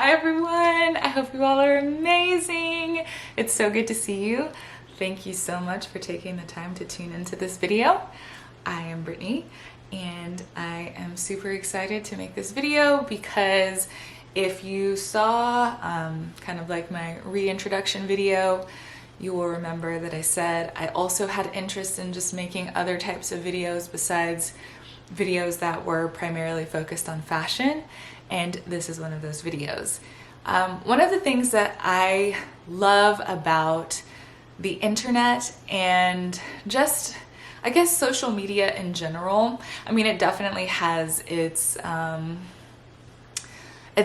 Hi everyone, I hope you all are amazing. It's so good to see you. Thank you so much for taking the time to tune into this video. I am Brittni and I am super excited to make this video because if you saw kind of like my reintroduction video, you will remember that I said I also had interest in just making other types of videos besides videos that were primarily focused on fashion, and this is one of those videos. One of the things that I love about the internet and just, I guess, social media in general, I mean, it definitely has its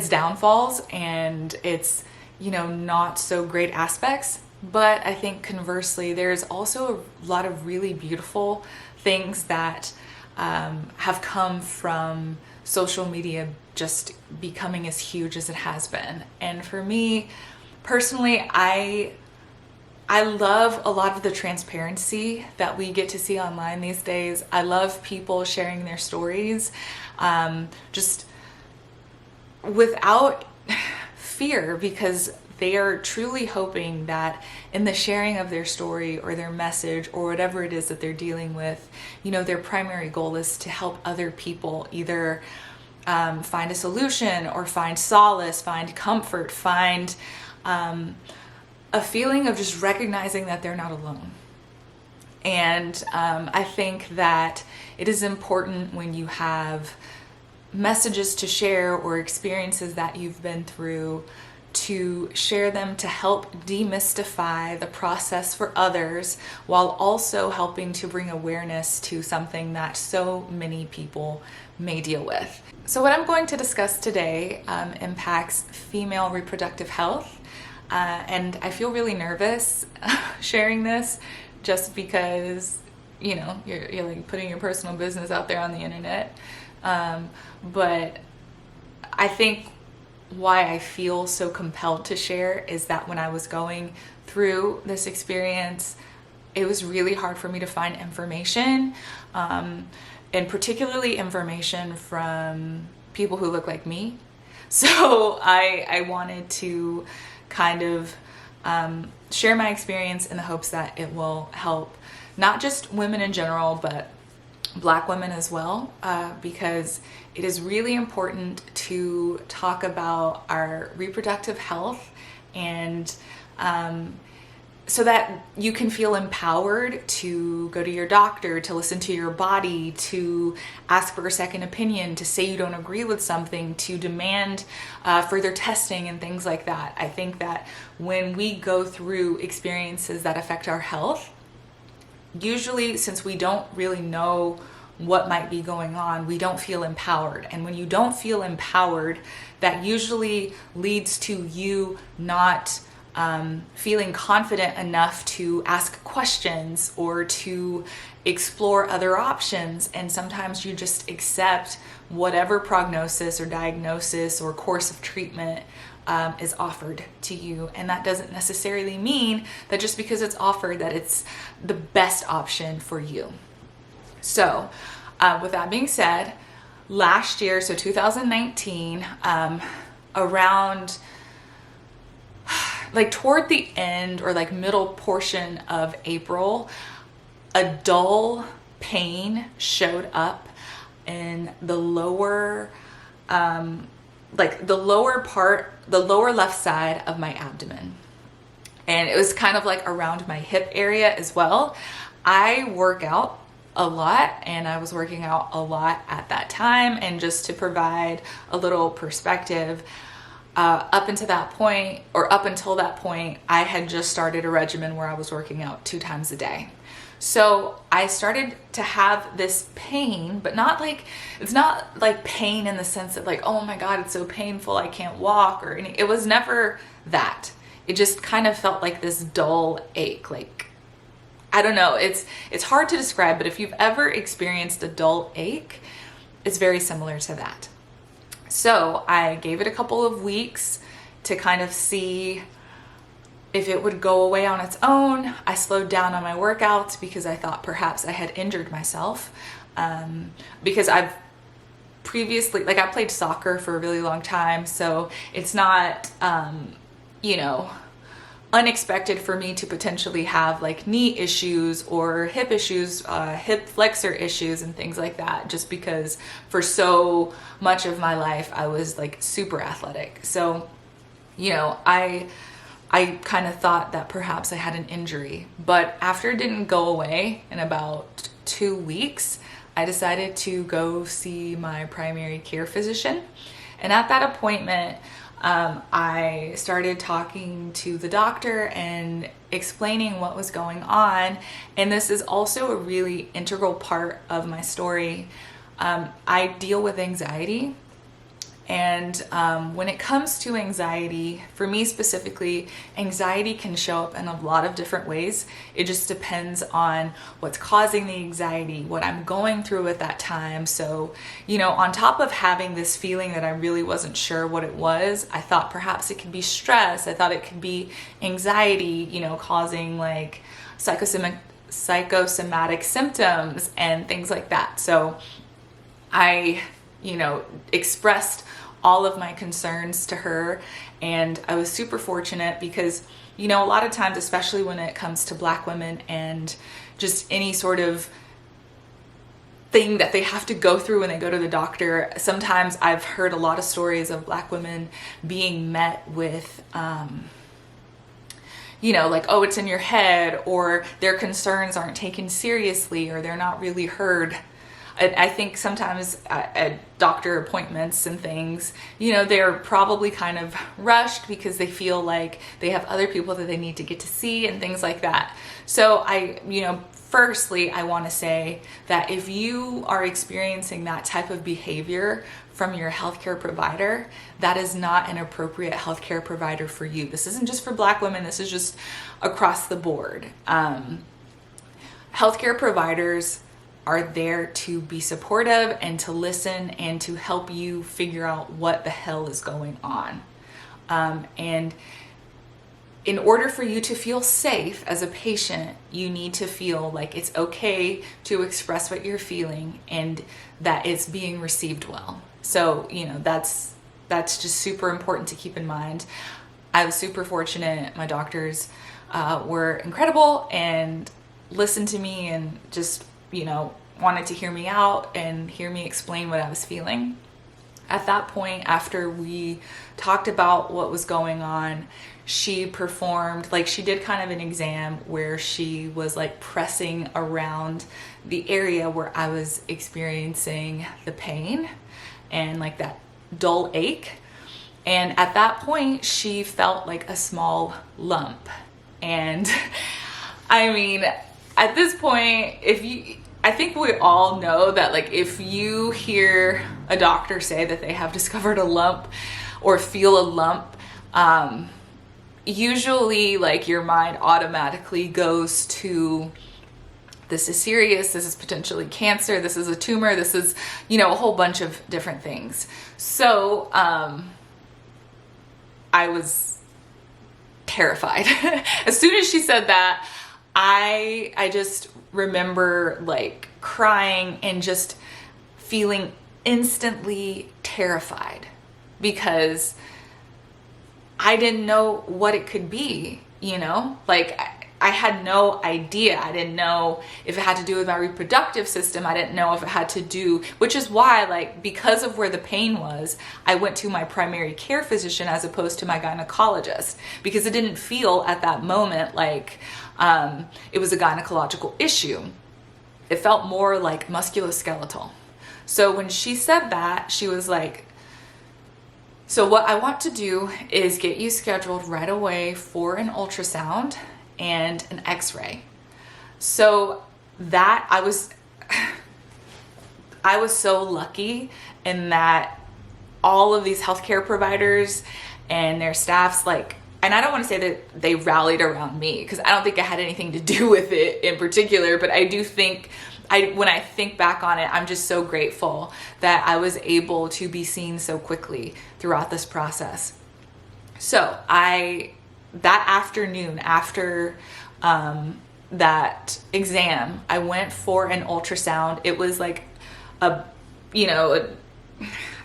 downfalls and its, you know, not so great aspects, but I think conversely, there's also a lot of really beautiful things that have come from social media just becoming as huge as it has been. And for me personally, I love a lot of the transparency that we get to see online these days. I love people sharing their stories just without fear, because they are truly hoping that in the sharing of their story or their message or whatever it is that they're dealing with, you know, their primary goal is to help other people either find a solution or find solace, find comfort, find a feeling of just recognizing that they're not alone. And I think that it is important when you have messages to share or experiences that you've been through to share them to help demystify the process for others, while also helping to bring awareness to something that so many people may deal with. So what I'm going to discuss today impacts female reproductive health, and I feel really nervous sharing this just because, you know, you're like putting your personal business out there on the internet, but I think why I feel so compelled to share is that when I was going through this experience, it was really hard for me to find information, and particularly information from people who look like me. So I wanted to kind of share my experience in the hopes that it will help not just women in general, but Black women as well, because it is really important to talk about our reproductive health, and so that you can feel empowered to go to your doctor, to listen to your body, to ask for a second opinion, to say you don't agree with something, to demand further testing and things like that. I think that when we go through experiences that affect our health, usually, since we don't really know what might be going on, we don't feel empowered. And when you don't feel empowered, that usually leads to you not feeling confident enough to ask questions or to explore other options. And sometimes you just accept whatever prognosis or diagnosis or course of treatment is offered to you. And that doesn't necessarily mean that just because it's offered that it's the best option for you. So with that being said, last year, so 2019, around like toward the end or like middle portion of April, a dull pain showed up in the lower like the lower part, the lower left side of my abdomen. And it was kind of like around my hip area as well. I work out a lot, and I was working out a lot at that time. And just to provide a little perspective, up until that point, I had just started a regimen where I was working out 2 times a day. So I started to have this pain, but not like, it's not like pain in the sense that like, oh my God, it's so painful, I can't walk, or any, it was never that. It just kind of felt like this dull ache. Like, I don't know, it's hard to describe, but if you've ever experienced a dull ache, it's very similar to that. So I gave it a couple of weeks to kind of see if it would go away on its own. I slowed down on my workouts because I thought perhaps I had injured myself, because I've previously, like I played soccer for a really long time, so it's not, you know, unexpected for me to potentially have like knee issues or hip issues, hip flexor issues and things like that, just because for so much of my life I was like super athletic. So, you know, I kind of thought that perhaps I had an injury, but after it didn't go away in about 2 weeks, I decided to go see my primary care physician. And at that appointment, I started talking to the doctor and explaining what was going on. And this is also a really integral part of my story. I deal with anxiety. And when it comes to anxiety, for me specifically, anxiety can show up in a lot of different ways. It just depends on what's causing the anxiety, what I'm going through at that time. So, you know, on top of having this feeling that I really wasn't sure what it was, I thought perhaps it could be stress. I thought it could be anxiety, you know, causing like psychosomatic symptoms and things like that. So I, you know, expressed all of my concerns to her, and I was super fortunate because, you know, a lot of times, especially when it comes to Black women and just any sort of thing that they have to go through when they go to the doctor, sometimes I've heard a lot of stories of Black women being met with, you know, like, oh, it's in your head, or their concerns aren't taken seriously, or they're not really heard. I think sometimes at doctor appointments and things, you know, they're probably kind of rushed because they feel like they have other people that they need to get to see and things like that. So you know, firstly, I want to say that if you are experiencing that type of behavior from your healthcare provider, that is not an appropriate healthcare provider for you. This isn't just for Black women. This is just across the board. Healthcare providers are there to be supportive and to listen and to help you figure out what the hell is going on. And in order for you to feel safe as a patient, you need to feel like it's okay to express what you're feeling and that it's being received well. So, you know, that's just super important to keep in mind. I was super fortunate. My doctors were incredible and listened to me and just, you know, wanted to hear me out and hear me explain what I was feeling. At that point, after we talked about what was going on, she performed, like she did kind of an exam where she was like pressing around the area where I was experiencing the pain and like that dull ache. And at that point, she felt like a small lump. And I mean, at this point, I think we all know that like if you hear a doctor say that they have discovered a lump or feel a lump, usually like your mind automatically goes to, this is serious, this is potentially cancer, this is a tumor, this is, you know, a whole bunch of different things. So I was terrified. As soon as she said that, I just remember like crying and just feeling instantly terrified because I didn't know what it could be, you know? Like I had no idea. I didn't know if it had to do with my reproductive system. I didn't know if it had to do, which is why, like, because of where the pain was, I went to my primary care physician as opposed to my gynecologist, because it didn't feel at that moment like it was a gynecological issue. It felt more like musculoskeletal. So when she said that, she was like, so what I want to do is get you scheduled right away for an ultrasound and an x-ray. So that I was so lucky in that all of these healthcare providers and their staffs, like, and I don't want to say that they rallied around me because I don't think I had anything to do with it in particular, but I do think when I think back on it, I'm just so grateful that I was able to be seen so quickly throughout this process. So that afternoon after that exam, I went for an ultrasound. It was like a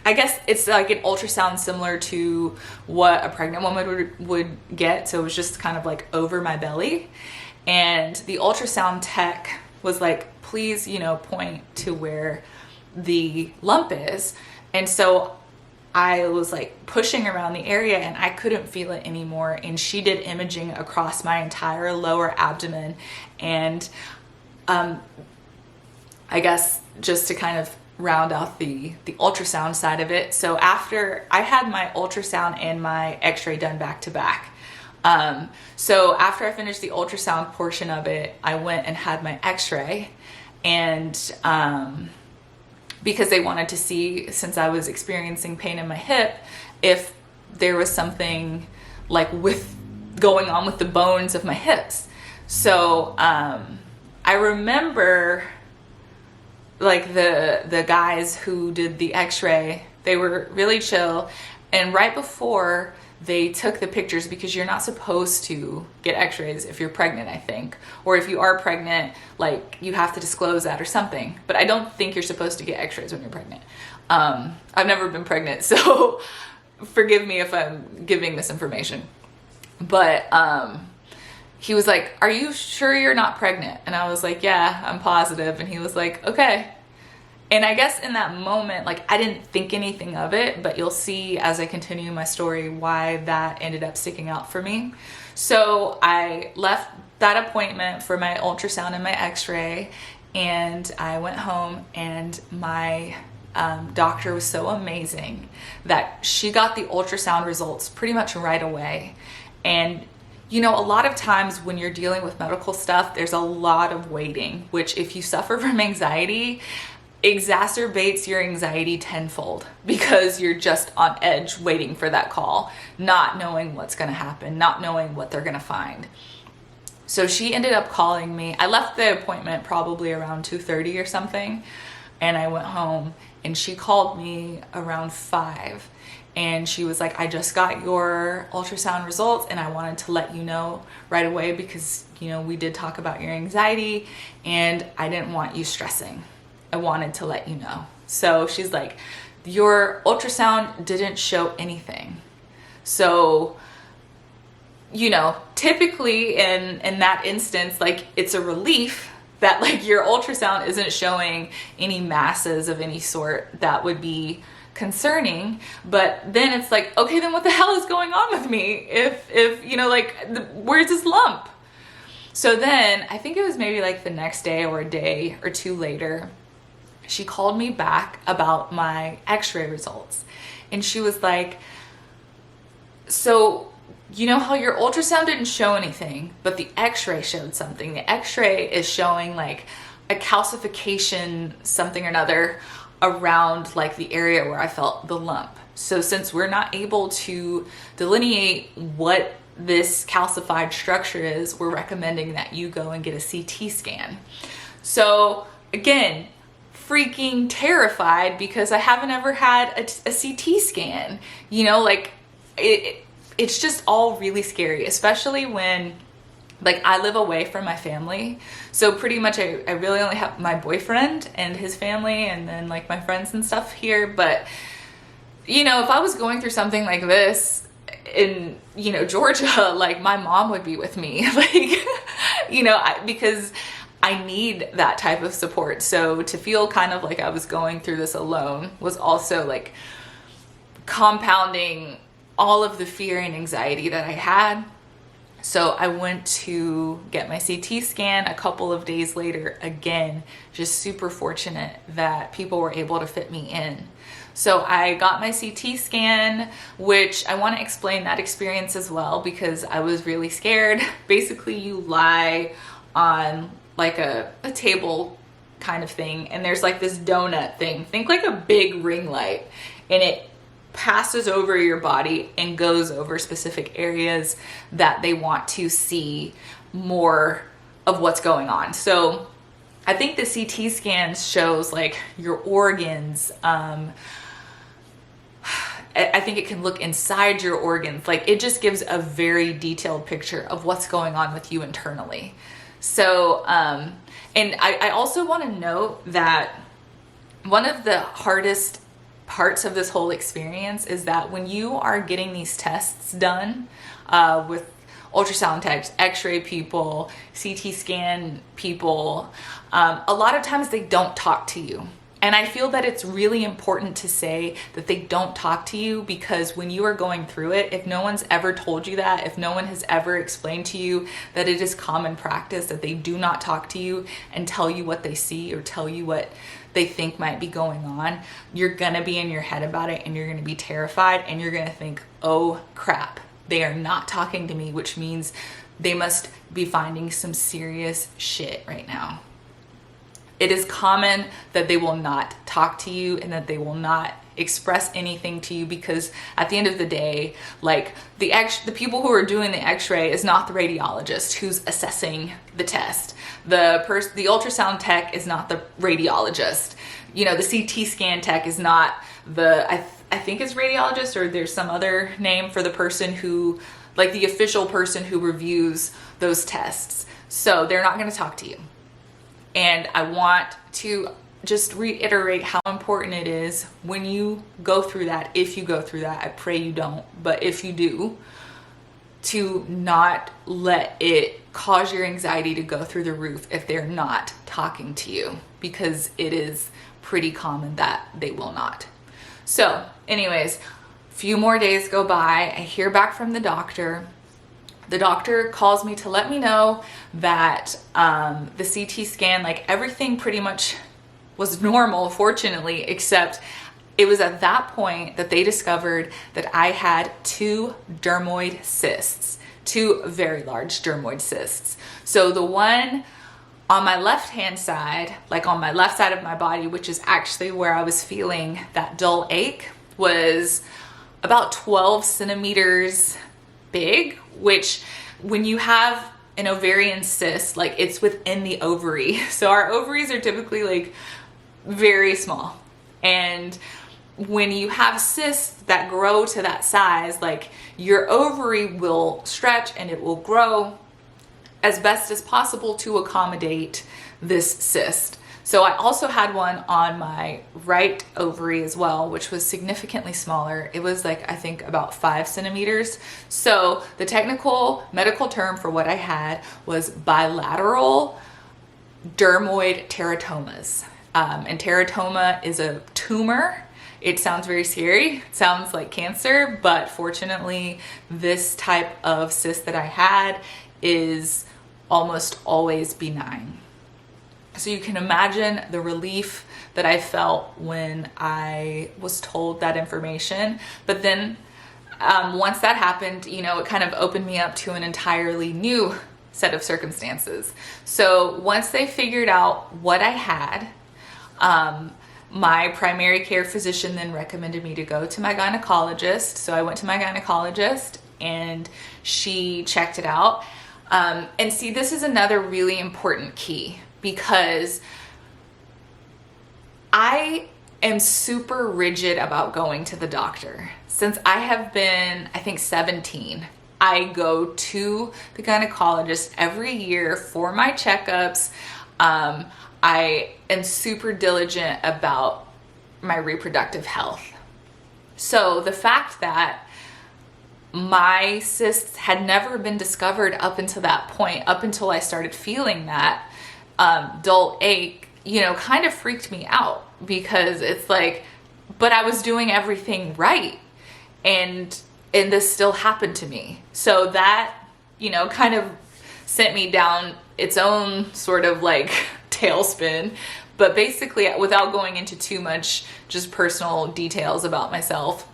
I guess it's like an ultrasound similar to what a pregnant woman would get. So it was just kind of like over my belly. And the ultrasound tech was like, please, you know, point to where the lump is. And so I was like pushing around the area and I couldn't feel it anymore. And she did imaging across my entire lower abdomen. And I guess just to kind of round out the ultrasound side of it. So after I had my ultrasound and my x-ray done back to back. So after I finished the ultrasound portion of it, I went and had my x-ray, and because they wanted to see, since I was experiencing pain in my hip, if there was something like with going on with the bones of my hips. So I remember like the guys who did the x-ray, they were really chill. And right before they took the pictures, because you're not supposed to get x-rays if you're pregnant, I think. Or if you are pregnant, like you have to disclose that or something. But I don't think you're supposed to get x-rays when you're pregnant. I've never been pregnant, so forgive me if I'm giving misinformation. But he was like, are you sure you're not pregnant? And I was like, yeah, I'm positive. And he was like, okay. And I guess in that moment, like I didn't think anything of it, but you'll see as I continue my story why that ended up sticking out for me. So I left that appointment for my ultrasound and my x-ray, and I went home, and my doctor was so amazing that she got the ultrasound results pretty much right away. And you know, a lot of times when you're dealing with medical stuff, there's a lot of waiting, which if you suffer from anxiety, exacerbates your anxiety tenfold, because you're just on edge waiting for that call, not knowing what's going to happen, not knowing what they're going to find. So she ended up calling me. I left the appointment probably around 2:30 or something, and I went home, and she called me around 5. And she was like, I just got your ultrasound results, and I wanted to let you know right away because, you know, we did talk about your anxiety and I didn't want you stressing. I wanted to let you know. So she's like, your ultrasound didn't show anything. So, you know, typically in that instance, like it's a relief that like your ultrasound isn't showing any masses of any sort that would be concerning. But then it's like, okay, then what the hell is going on with me if you know, like where's this lump? So then I think it was maybe like the next day or a day or two later, she called me back about my x-ray results, and she was like, so you know how your ultrasound didn't show anything, but the x-ray showed something. The x-ray is showing like a calcification something or another around like the area where I felt the lump. So since we're not able to delineate what this calcified structure is, we're recommending that you go and get a CT scan. So again, freaking terrified because I haven't ever had a CT scan, you know, like it's just all really scary, especially when like I live away from my family. So pretty much I really only have my boyfriend and his family and then like my friends and stuff here. But, you know, if I was going through something like this in, you know, Georgia, like my mom would be with me, like, you know, because I need that type of support. So to feel kind of like I was going through this alone was also like compounding all of the fear and anxiety that I had. So I went to get my CT scan a couple of days later, again, just super fortunate that people were able to fit me in. So I got my CT scan, which I want to explain that experience as well because I was really scared. Basically, you lie on like a table kind of thing, and there's like this donut thing. Think like a big ring light, and it passes over your body and goes over specific areas that they want to see more of what's going on. So I think the CT scan shows like your organs. I think it can look inside your organs. Like it just gives a very detailed picture of what's going on with you internally. So, and I also want to note that one of the hardest parts of this whole experience is that when you are getting these tests done with ultrasound techs, x-ray people, CT scan people, a lot of times they don't talk to you. And I feel that it's really important to say that they don't talk to you, because when you are going through it, if no one's ever told you that, if no one has ever explained to you that it is common practice that they do not talk to you and tell you what they see or tell you what they think might be going on, you're gonna be in your head about it and you're gonna be terrified and you're gonna think, oh crap, they are not talking to me, which means they must be finding some serious shit right now. It is common that they will not talk to you and that they will not express anything to you, because at the end of the day, like the people who are doing the x-ray is not the radiologist who's assessing the test. The ultrasound tech is not the radiologist. You know, the CT scan tech is not the, I think it's radiologist, or there's some other name for the person who, like the official person who reviews those tests. So they're not going to talk to you. And I want to just reiterate how important it is when you go through that, if you go through that, I pray you don't, but if you do, to not let it cause your anxiety to go through the roof if they're not talking to you, because it is pretty common that they will not. So anyways, a few more days go by, I hear back from the doctor. The doctor calls me to let me know that the CT scan, like everything pretty much was normal, fortunately, except it was at that point that they discovered that I had 2 dermoid cysts, 2 very large dermoid cysts. So the one on my left-hand side, like on my left side of my body, which is actually where I was feeling that dull ache, was about 12 centimeters big, which when you have an ovarian cyst, like it's within the ovary. So our ovaries are typically like very small. And when you have cysts that grow to that size, like your ovary will stretch and it will grow as best as possible to accommodate this cyst. So I also had one on my right ovary as well, which was significantly smaller. It was like, I think about 5 centimeters. So the technical medical term for what I had was bilateral dermoid teratomas. And teratoma is a tumor. It sounds very scary. It sounds like cancer, but fortunately this type of cyst that I had is almost always benign. So you can imagine the relief that I felt when I was told that information. But then once that happened, you know, it kind of opened me up to an entirely new set of circumstances. So once they figured out what I had, my primary care physician then recommended me to go to my gynecologist. So I went to my gynecologist and she checked it out. And see, this is another really important key, because I am super rigid about going to the doctor. Since I have been, I think 17, I go to the gynecologist every year for my checkups. I am super diligent about my reproductive health. So the fact that my cysts had never been discovered up until that point, up until I started feeling that dull ache, you know, kind of freaked me out, because it's like, but I was doing everything right, and this still happened to me. So that, you know, kind of sent me down its own sort of like tailspin. But basically, without going into too much just personal details about myself,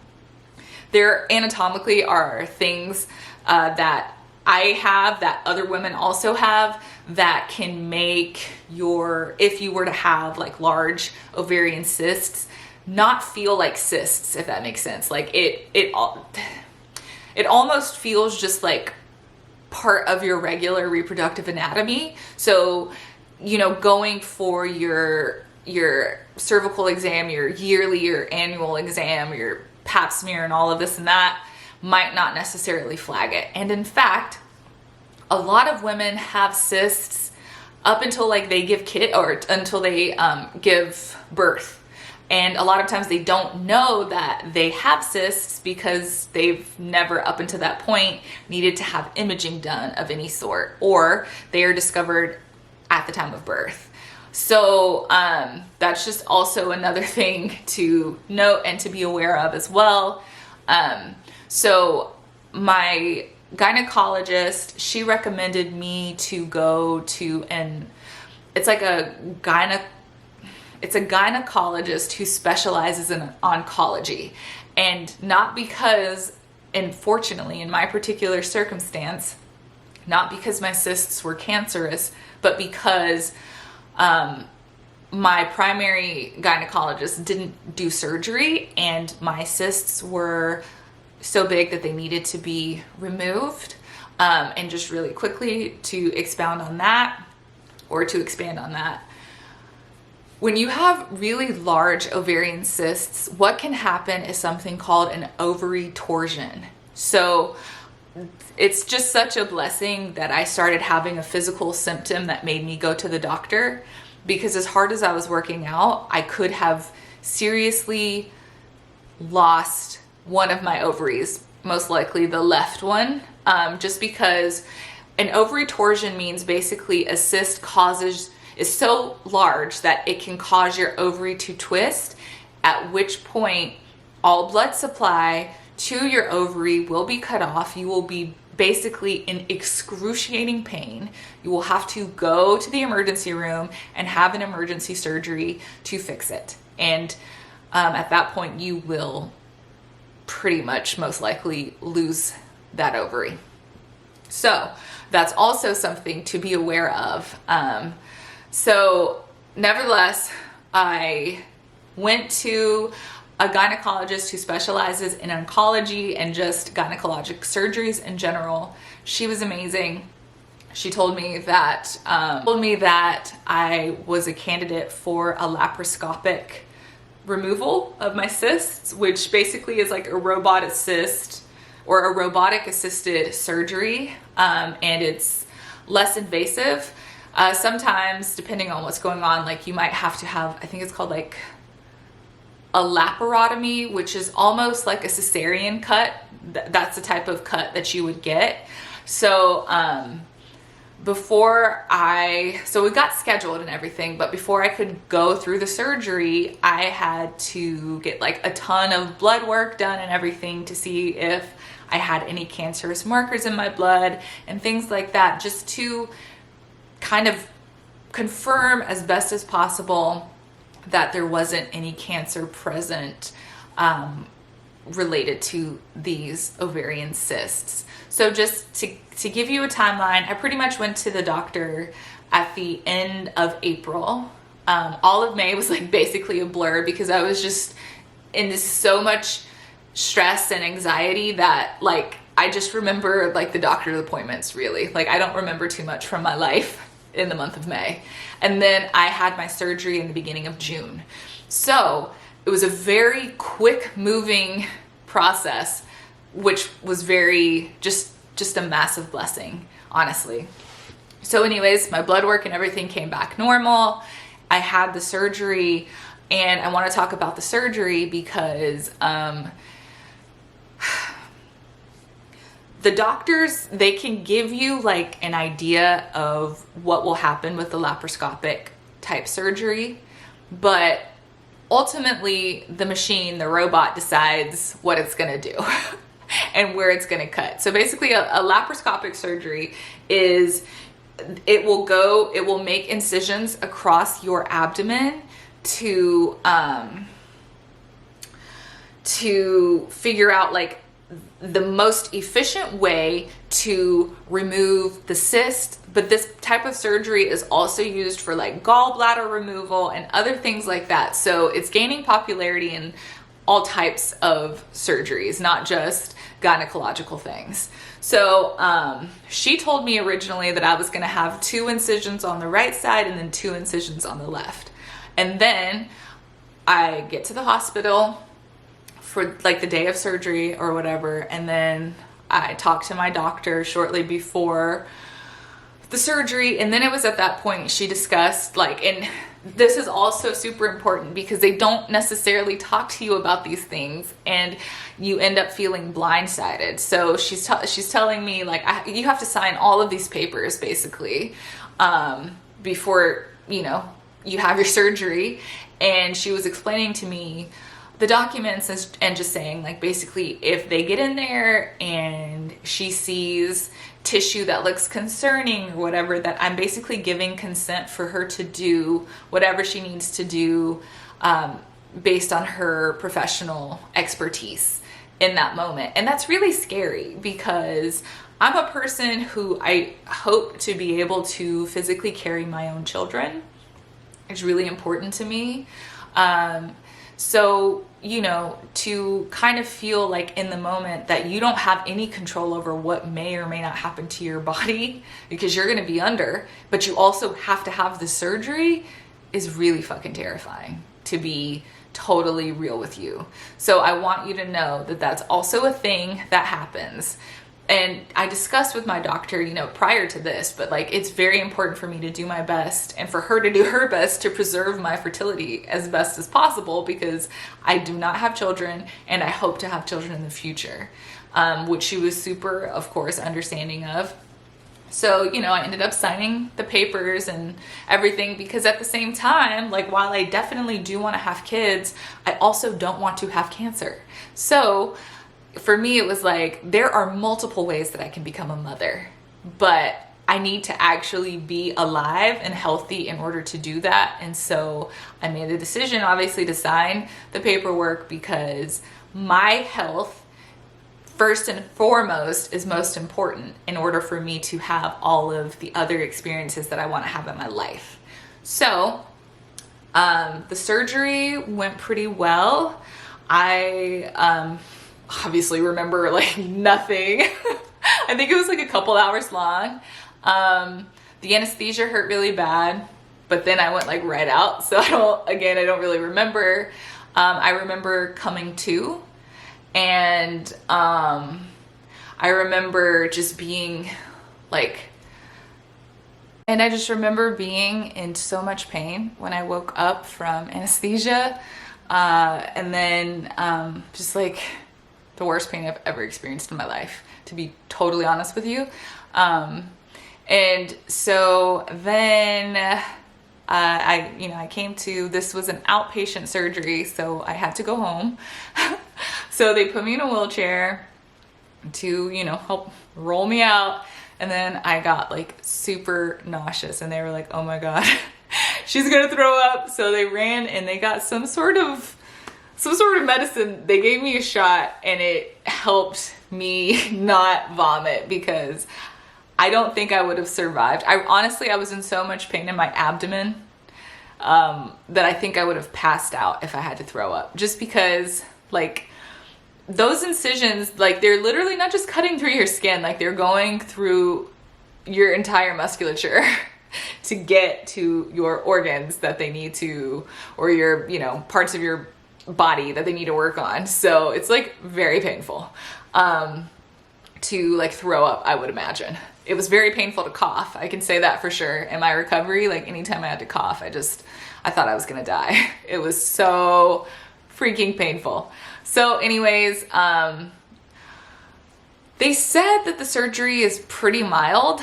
there anatomically are things that I have that other women also have that can make if you were to have like large ovarian cysts, not feel like cysts, if that makes sense. Like it almost feels just like part of your regular reproductive anatomy. So, you know, going for your cervical exam, your yearly, your annual exam, your pap smear and all of this and that might not necessarily flag it. And in fact, a lot of women have cysts up until like they give until they give birth. And a lot of times they don't know that they have cysts because they've never up until that point needed to have imaging done of any sort, or they are discovered at the time of birth. So that's just also another thing to note and to be aware of as well. So my gynecologist, she recommended me to go to it's a gynecologist who specializes in oncology. And not because, unfortunately, in my particular circumstance, not because my cysts were cancerous, but because my primary gynecologist didn't do surgery and my cysts were so big that they needed to be removed. And just really quickly to expand on that, when you have really large ovarian cysts, what can happen is something called an ovary torsion. So it's just such a blessing that I started having a physical symptom that made me go to the doctor, because as hard as I was working out, I could have seriously lost one of my ovaries, most likely the left one, just because an ovary torsion means basically a cyst is so large that it can cause your ovary to twist, at which point all blood supply to your ovary will be cut off. You will be basically in excruciating pain. You will have to go to the emergency room and have an emergency surgery to fix it. And at that point, you will pretty much most likely lose that ovary. So that's also something to be aware of. So nevertheless, I went to a gynecologist who specializes in oncology and just gynecologic surgeries in general. She was amazing. She told me that I was a candidate for a laparoscopic removal of my cysts, which basically is like a robot assist or a robotic assisted surgery, and it's less invasive. Sometimes, depending on what's going on, like you might have to have, I think it's called like a laparotomy, which is almost like a cesarean cut. That's the type of cut that you would get. So so we got scheduled and everything, but before I could go through the surgery, I had to get like a ton of blood work done and everything to see if I had any cancerous markers in my blood and things like that, just to kind of confirm as best as possible that there wasn't any cancer present related to these ovarian cysts. So just to give you a timeline, I pretty much went to the doctor at the end of April. All of May was like basically a blur because I was just in so much stress and anxiety that like I just remember like the doctor's appointments really. Like I don't remember too much from my life in the month of May. And then I had my surgery in the beginning of June. So it was a very quick moving process, which was very, just a massive blessing, honestly. So anyways, my blood work and everything came back normal. I had the surgery, and I want to talk about the surgery because the doctors, they can give you like an idea of what will happen with the laparoscopic type surgery, but ultimately the machine, the robot, decides what it's gonna do and where it's gonna cut. So basically a laparoscopic surgery is, it will make incisions across your abdomen to figure out like the most efficient way to remove the cyst. But this type of surgery is also used for like gallbladder removal and other things like that. So it's gaining popularity in all types of surgeries, not just gynecological things. So she told me originally that I was going to have 2 incisions on the right side and then 2 incisions on the left. And then I get to the hospital for like the day of surgery or whatever, and then I talked to my doctor shortly before the surgery, and then it was at that point she discussed like, and this is also super important because they don't necessarily talk to you about these things, and you end up feeling blindsided. So she's telling me, like, you have to sign all of these papers basically before, you know, you have your surgery. And she was explaining to me the documents and just saying, like, basically if they get in there and she sees tissue that looks concerning or whatever, that I'm basically giving consent for her to do whatever she needs to do based on her professional expertise in that moment. And that's really scary because I'm a person who I hope to be able to physically carry my own children. It's really important to me. So, you know, to kind of feel like in the moment that you don't have any control over what may or may not happen to your body because you're going to be under, but you also have to have the surgery, is really fucking terrifying, to be totally real with you. So I want you to know that that's also a thing that happens. And I discussed with my doctor, you know, prior to this, but like, it's very important for me to do my best and for her to do her best to preserve my fertility as best as possible, because I do not have children and I hope to have children in the future, which she was super, of course, understanding of. So, you know, I ended up signing the papers and everything because at the same time, like, while I definitely do want to have kids, I also don't want to have cancer. So for me, it was like, there are multiple ways that I can become a mother, but I need to actually be alive and healthy in order to do that. And so I made the decision, obviously, to sign the paperwork because my health, first and foremost, is most important in order for me to have all of the other experiences that I want to have in my life. So the surgery went pretty well. I obviously remember like nothing. I think it was like a couple hours long. The anesthesia hurt really bad, but then I went like right out. So I don't really remember. I remember coming to, and I remember just being like, and I just remember being in so much pain when I woke up from anesthesia. And then just like the worst pain I've ever experienced in my life, to be totally honest with you. And so then I came to, this was an outpatient surgery, so I had to go home. So they put me in a wheelchair to, you know, help roll me out. And then I got like super nauseous and they were like, oh my God, she's gonna throw up. So they ran and they got some sort of medicine. They gave me a shot and it helped me not vomit because I don't think I would have survived. I was in so much pain in my abdomen that I think I would have passed out if I had to throw up, just because like those incisions, like they're literally not just cutting through your skin, like they're going through your entire musculature to get to your organs that they need to, or your, you know, parts of your body that they need to work on. So it's like very painful to like throw up, I would imagine. It was very painful to cough. I can say that for sure. In my recovery, like anytime I had to cough, I thought I was gonna die. It was so freaking painful. So anyways, they said that the surgery is pretty mild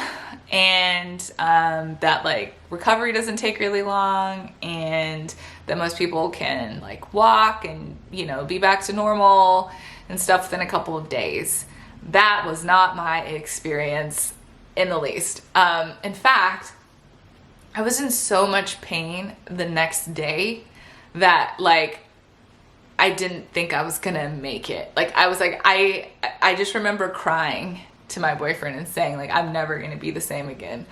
and that like recovery doesn't take really long and that most people can like walk and, you know, be back to normal and stuff within a couple of days. That was not my experience in the least. In fact, I was in so much pain the next day that like I didn't think I was gonna make it. Like I was like, I just remember crying to my boyfriend and saying like, I'm never gonna be the same again.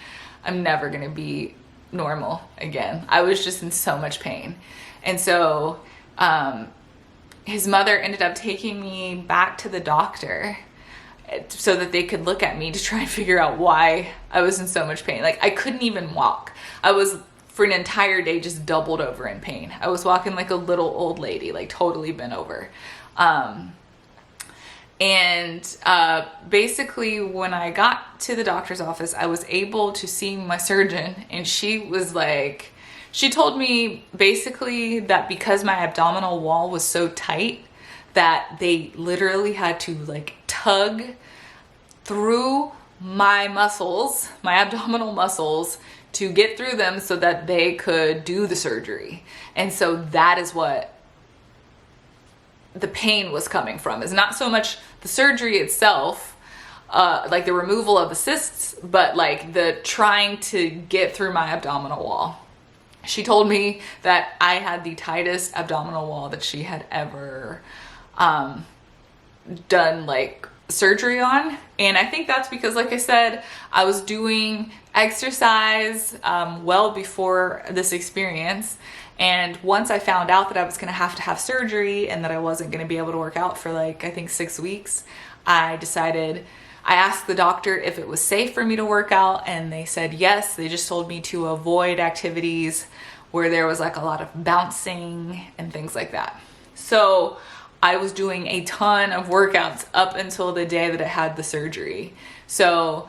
I'm never gonna be normal again. I was just in so much pain. And so his mother ended up taking me back to the doctor so that they could look at me to try and figure out why I was in so much pain. Like I couldn't even walk. I was for an entire day just doubled over in pain. I was walking like a little old lady, like totally bent over. Basically when I got to the doctor's office, I was able to see my surgeon and she was like, She told me basically that because my abdominal wall was so tight that they literally had to like tug through my muscles, my abdominal muscles, to get through them so that they could do the surgery. And so that is what the pain was coming from. Is not so much the surgery itself, like the removal of the cysts, but like the trying to get through my abdominal wall. She told me that I had the tightest abdominal wall that she had ever done like surgery on. And I think that's because, like I said, I was doing exercise well before this experience. And once I found out that I was going to have surgery and that I wasn't going to be able to work out for like, I think 6 weeks, I asked the doctor if it was safe for me to work out, and they said yes. They just told me to avoid activities where there was like a lot of bouncing and things like that. So I was doing a ton of workouts up until the day that I had the surgery. So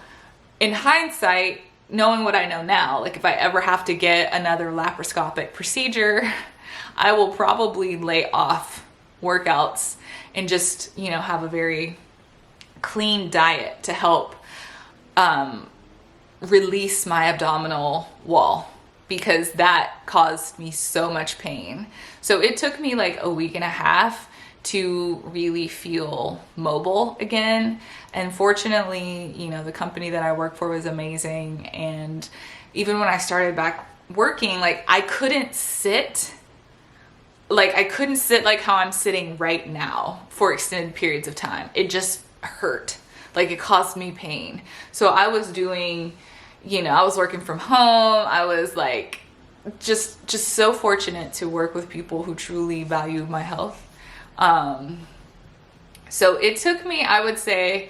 in hindsight, knowing what I know now, like if I ever have to get another laparoscopic procedure, I will probably lay off workouts and just, you know, have a very clean diet to help release my abdominal wall, because that caused me so much pain. So it took me like a week and a half to really feel mobile again. And fortunately, you know, the company that I work for was amazing. And even when I started back working, like I couldn't sit like how I'm sitting right now for extended periods of time. It just hurt. Like it caused me pain. So I was doing, you know, I was working from home. I was like just so fortunate to work with people who truly value my health. So it took me, I would say,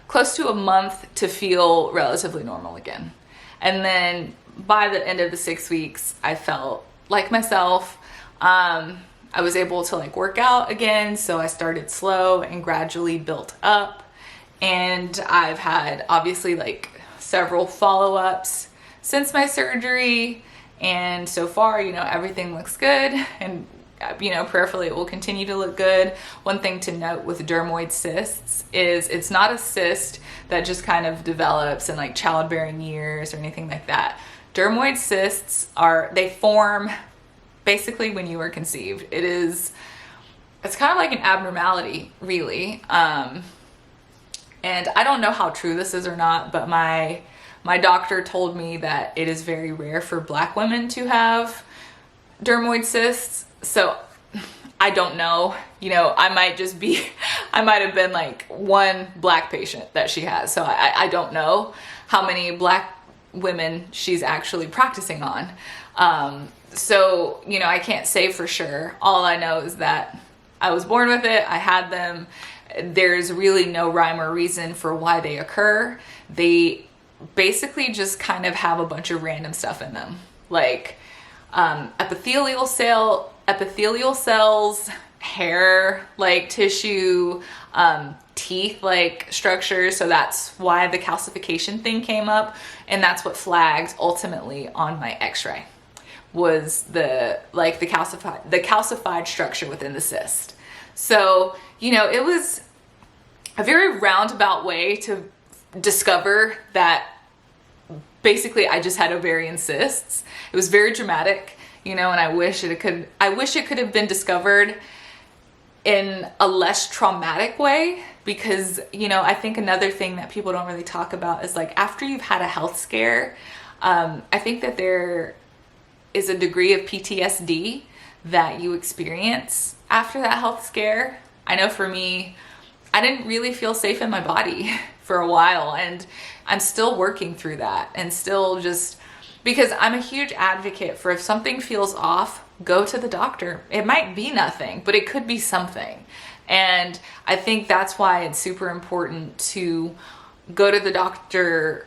close to a month to feel relatively normal again. And then by the end of the 6 weeks, I felt like myself. I was able to like work out again. So I started slow and gradually built up. And I've had obviously like several follow-ups since my surgery. And so far, you know, everything looks good. And you know, prayerfully it will continue to look good. One thing to note with dermoid cysts is it's not a cyst that just kind of develops in like childbearing years or anything like that. Dermoid cysts they form basically when you are conceived. It's kind of like an abnormality, really. And I don't know how true this is or not, but my doctor told me that it is very rare for Black women to have dermoid cysts. So I don't know, you know, I might have been like one Black patient that she has. So I don't know how many Black women she's actually practicing on. So, you know, I can't say for sure. All I know is that I was born with it. I had them. There's really no rhyme or reason for why they occur. They basically just kind of have a bunch of random stuff in them. Like, epithelial cells, hair like tissue, teeth like structures. So that's why the calcification thing came up, and that's what flagged ultimately on my x-ray was the calcified structure within the cyst. So, you know, it was a very roundabout way to discover that basically I just had ovarian cysts. It was very dramatic, you know, and I wish it could have been discovered in a less traumatic way, because, you know, I think another thing that people don't really talk about is like after you've had a health scare, I think that there is a degree of PTSD that you experience after that health scare. I know for me, I didn't really feel safe in my body for a while, and I'm still working through that, and still just because I'm a huge advocate for if something feels off, go to the doctor. It might be nothing, but it could be something. And I think that's why it's super important to go to the doctor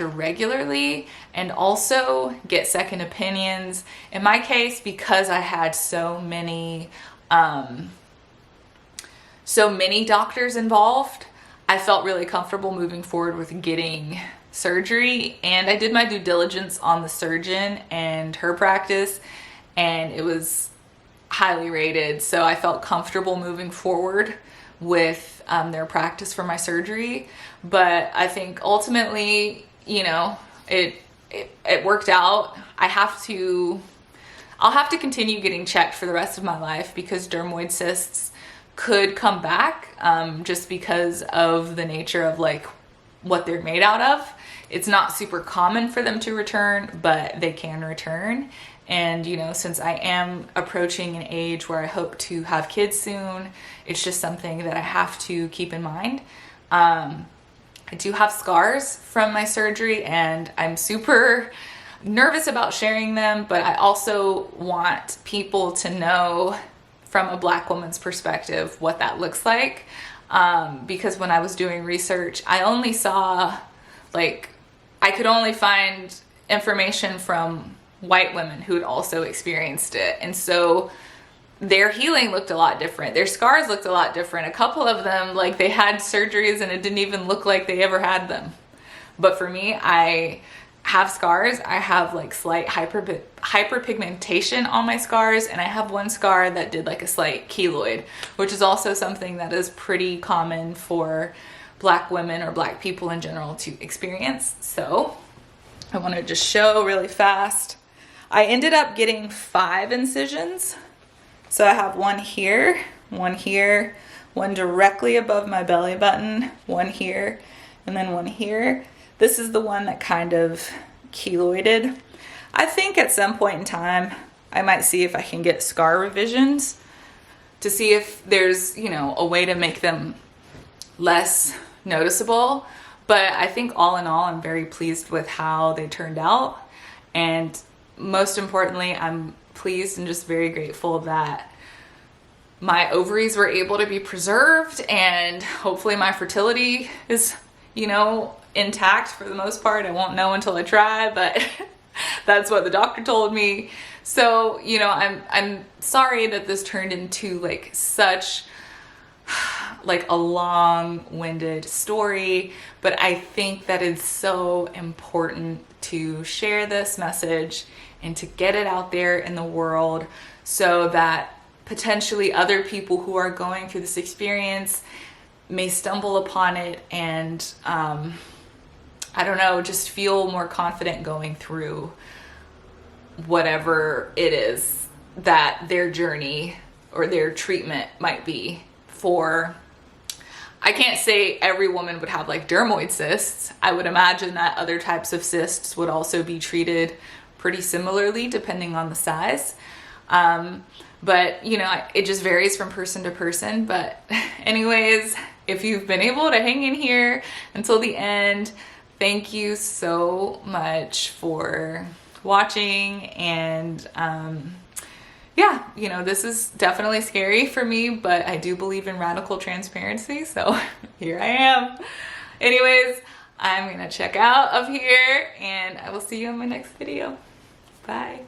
regularly, and also get second opinions. In my case, because I had so many doctors involved, I felt really comfortable moving forward with getting surgery, and I did my due diligence on the surgeon and her practice, and it was highly rated, so I felt comfortable moving forward with their practice for my surgery. But I think ultimately, you know, it worked out. I'll have to continue getting checked for the rest of my life because dermoid cysts could come back just because of the nature of like what they're made out of. It's not super common for them to return, but they can return. And, you know, since I am approaching an age where I hope to have kids soon, it's just something that I have to keep in mind. I do have scars from my surgery, and I'm super nervous about sharing them, but I also want people to know from a Black woman's perspective what that looks like. Because when I was doing research, I only saw, like, I could only find information from white women who had also experienced it. And so their healing looked a lot different. Their scars looked a lot different. A couple of them, like, they had surgeries and it didn't even look like they ever had them. But for me, I have scars. I have like slight hyperpigmentation on my scars, and I have one scar that did like a slight keloid, which is also something that is pretty common for Black women or Black people in general to experience. So I want to just show really fast. I ended up getting 5 incisions. So I have one here, one directly above my belly button, one here, and then one here. This is the one that kind of keloided. I think at some point in time, I might see if I can get scar revisions to see if there's, you know, a way to make them less noticeable. But I think all in all, I'm very pleased with how they turned out. And most importantly, I'm pleased and just very grateful that my ovaries were able to be preserved, and hopefully my fertility is, you know, intact for the most part. I won't know until I try, but that's what the doctor told me. So, you know, I'm sorry that this turned into like such like a long-winded story, but I think that it's so important to share this message and to get it out there in the world so that potentially other people who are going through this experience may stumble upon it and I don't know, just feel more confident going through whatever it is that their journey or their treatment might be for. I can't say every woman would have like dermoid cysts. I would imagine that other types of cysts would also be treated pretty similarly depending on the size. But you know, it just varies from person to person. But anyways, if you've been able to hang in here until the end, thank you so much for watching. And yeah, you know, this is definitely scary for me, but I do believe in radical transparency, so here I am. Anyways, I'm gonna check out of here, and I will see you in my next video. Bye.